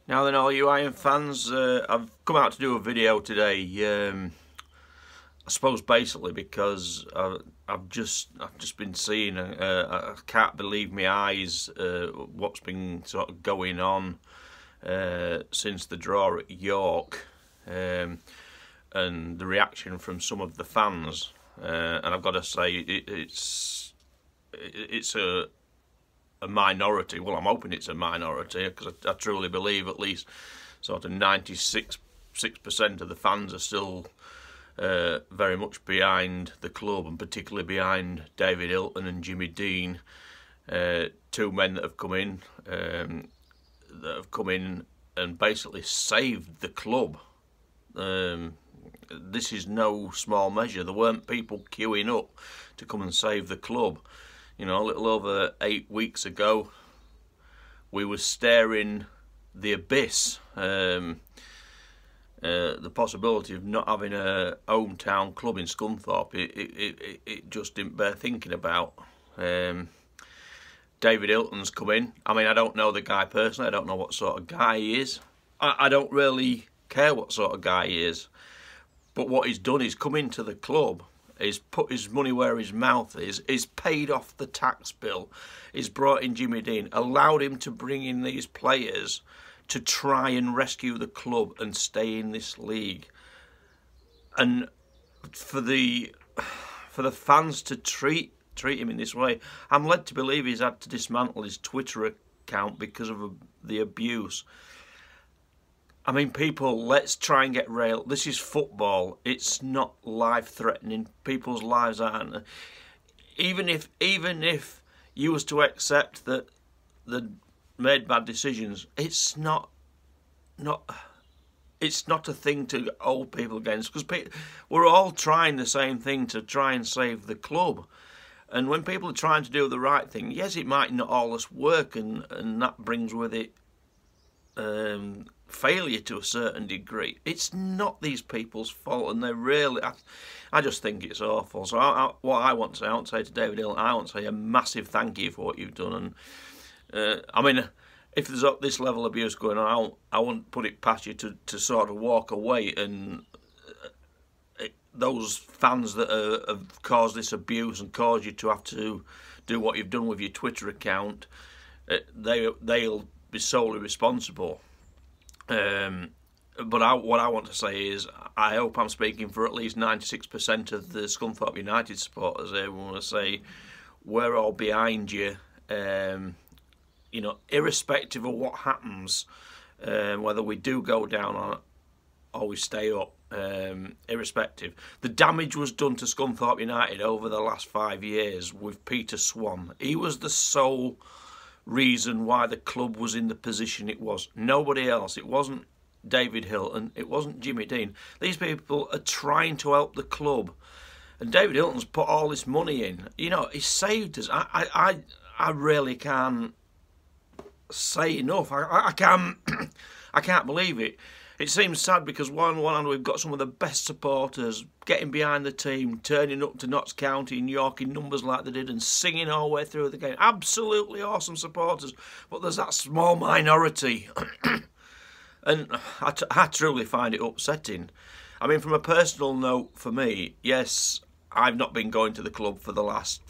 Now then, all you Iron fans, I've come out to do a video today. I suppose basically because I've just been seeing. I can't believe my eyes. What's been sort of going on since the draw at York, and the reaction from some of the fans. And I've got to say, it's a minority. Well, I'm hoping it's a minority, because I truly believe at least sort of 96% of the fans are still very much behind the club, and particularly behind David Hilton and Jimmy Dean, two men that have come in and basically saved the club. This is no small measure. There weren't people queuing up to come and save the club. You know, a little over 8 weeks ago, we were staring the abyss, the possibility of not having a hometown club in Scunthorpe. It just didn't bear thinking about. David Hilton's come in. I mean, I don't know the guy personally. I don't know what sort of guy he is. I don't really care what sort of guy he is. But what he's done is come into the club. He's put his money where his mouth is. He's paid off the tax bill. He's brought in Jimmy Dean, allowed him to bring in these players to try and rescue the club and stay in this league. And for the fans to treat him in this way, I'm led to believe he's had to dismantle his Twitter account because of the abuse. I mean, people, let's try and get real. This is football. It's not life-threatening. People's lives aren't. Even if you was to accept that they made bad decisions, it's not a thing to hold people against, because we're all trying the same thing to try and save the club. And when people are trying to do the right thing, yes, it might not always work, and that brings with it failure to a certain degree. It's not these people's fault, and they really, I just think it's awful. So what I want to say to David Hill, I want to say a massive thank you for what you've done. And I mean, if there's this level of abuse going on, I wouldn't put it past you to sort of walk away. And those fans that have caused this abuse and caused you to have to do what you've done with your Twitter account, they'll be solely responsible. But what I want to say is, I hope I'm speaking for at least 96% of the Scunthorpe United supporters. I want to say we're all behind you. You know, irrespective of what happens, whether we do go down or we stay up, irrespective. The damage was done to Scunthorpe United over the last 5 years with Peter Swan. He was the sole reason why the club was in the position it was. Nobody else. It wasn't David Hilton. It wasn't Jimmy Dean. These people are trying to help the club, and David Hilton's put all this money in. You know, he saved us. I really can't say enough. I can't believe it. It seems sad because on one hand we've got some of the best supporters getting behind the team, turning up to Notts County and York in numbers like they did, and singing all the way through the game. Absolutely awesome supporters. But there's that small minority. And I truly find it upsetting. I mean, from a personal note for me, yes, I've not been going to the club for the last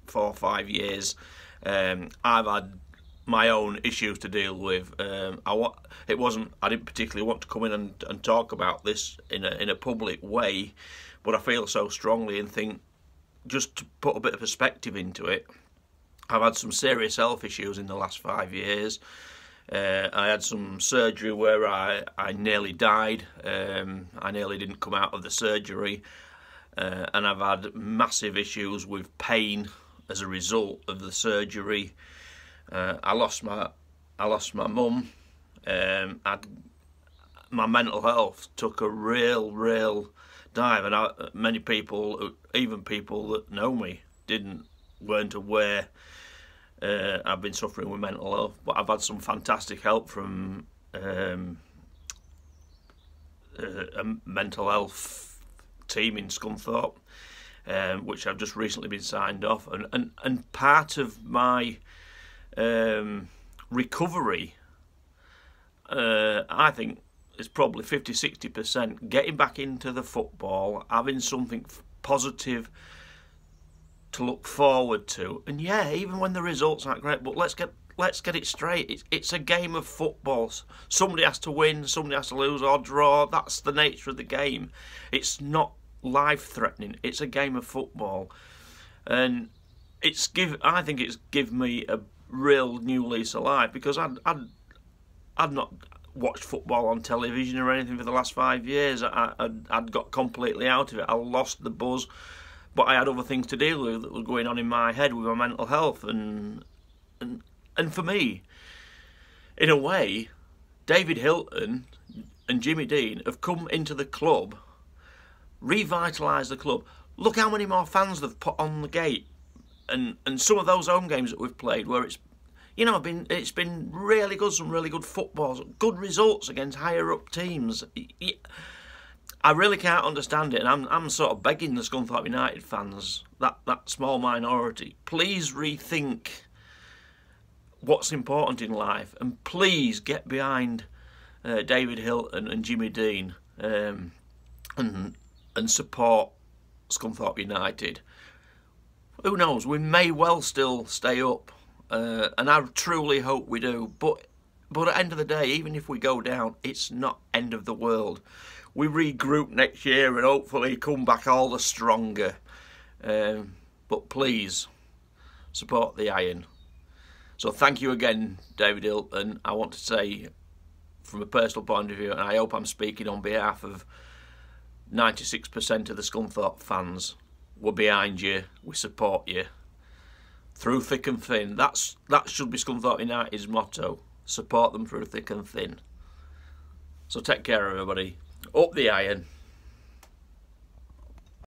4 or 5 years. I've had my own issues to deal with. I didn't particularly want to come in and talk about this in a public way, but I feel so strongly and think, just to put a bit of perspective into it, I've had some serious health issues in the last 5 years. I had some surgery where I nearly died. I nearly didn't come out of the surgery, and I've had massive issues with pain as a result of the surgery. I lost my mum. My mental health took a real dive, and many people, even people that know me, weren't aware I've been suffering with mental health. But I've had some fantastic help from a mental health team in Scunthorpe, which I've just recently been signed off, and part of my recovery I think it's probably 50-60% getting back into the football, having something positive to look forward to. And yeah, even when the results aren't great, but let's get it straight. It's a game of football. Somebody has to win, somebody has to lose or draw. That's the nature of the game. It's not life-threatening. It's a game of football, and I think it's given me a real new lease of life, because I'd not watched football on television or anything for the last 5 years. I'd got completely out of it. I lost the buzz, but I had other things to deal with that was going on in my head with my mental health, and for me, in a way, David Hilton and Jimmy Dean have come into the club, revitalised the club. Look how many more fans they've put on the gate, and some of those home games that we've played where it's been really good, some really good footballs, good results against higher up teams. I really can't understand it, and I'm sort of begging the Scunthorpe United fans, that small minority, please rethink what's important in life, and please get behind David Hilton and Jimmy Dean, and support Scunthorpe United. Who knows, we may well still stay up, and I truly hope we do, but at the end of the day, even if we go down, it's not end of the world. We regroup next year and hopefully come back all the stronger, but please support the Iron. So thank you again, David Hilton. I want to say, from a personal point of view, and I hope I'm speaking on behalf of 96% of the Scunthorpe fans, we're behind you, we support you, through thick and thin. That should be Scunthorpe United's motto, support them through thick and thin. So take care, everybody. Up the Iron.